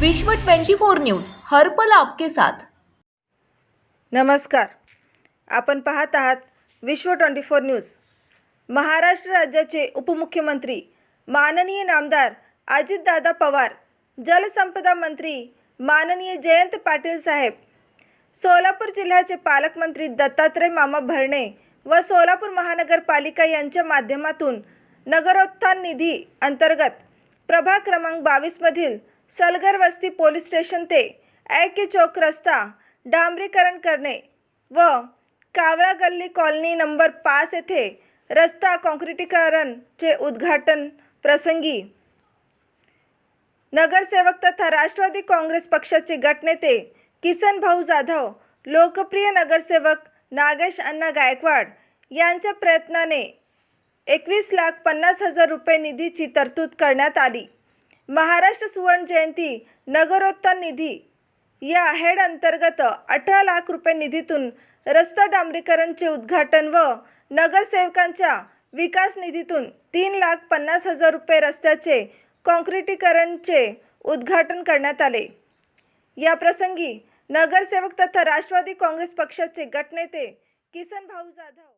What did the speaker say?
विश्व 24 न्यूज हर पल आपके साथ। नमस्कार, आपण पाहत आहात विश्व 24 न्यूज। महाराष्ट्र राज्याचे उपमुख्यमंत्री माननीय नामदार अजितदादा पवार, जलसंपदा मंत्री माननीय जयंत पाटील साहेब, सोलापूर जिल्ह्याचे पालकमंत्री दत्तात्रय मामा भरणे व सोलापूर महानगरपालिका यांच्या माध्यमातून नगरोत्थान निधी अंतर्गत प्रभाग क्रमांक 22 मधील सलगर वस्ती पोलीस स्टेशन ते ऐके चौक रस्ता डांबरीकरण करणे व कावळा गल्ली कॉलनी नंबर 5 येथे रस्ता काँक्रिटीकरणचे उद्घाटन प्रसंगी नगरसेवक तथा राष्ट्रवादी काँग्रेस पक्षाचे गटनेते किसन भाऊ जाधव, लोकप्रिय नगरसेवक नागेश अण्णा गायकवाड यांच्या प्रयत्नाने 21,50,000 रुपये निधीची तरतूद करण्यात आली। महाराष्ट्र सुवर्ण जयंती नगरोत्थान निधी या हेड अंतर्गत 18 लाख रुपये निधीतून रस्ता डांबरीकरणचे उद्घाटन व नगरसेवकांच्या विकास निधीतून 3,50,000 रुपये रस्त्याचे काँक्रिटीकरणचे उद्घाटन करण्यात आले। या प्रसंगी नगरसेवक तथा राष्ट्रवादी काँग्रेस पक्षाचे गटनेते किसन भाऊ जाधव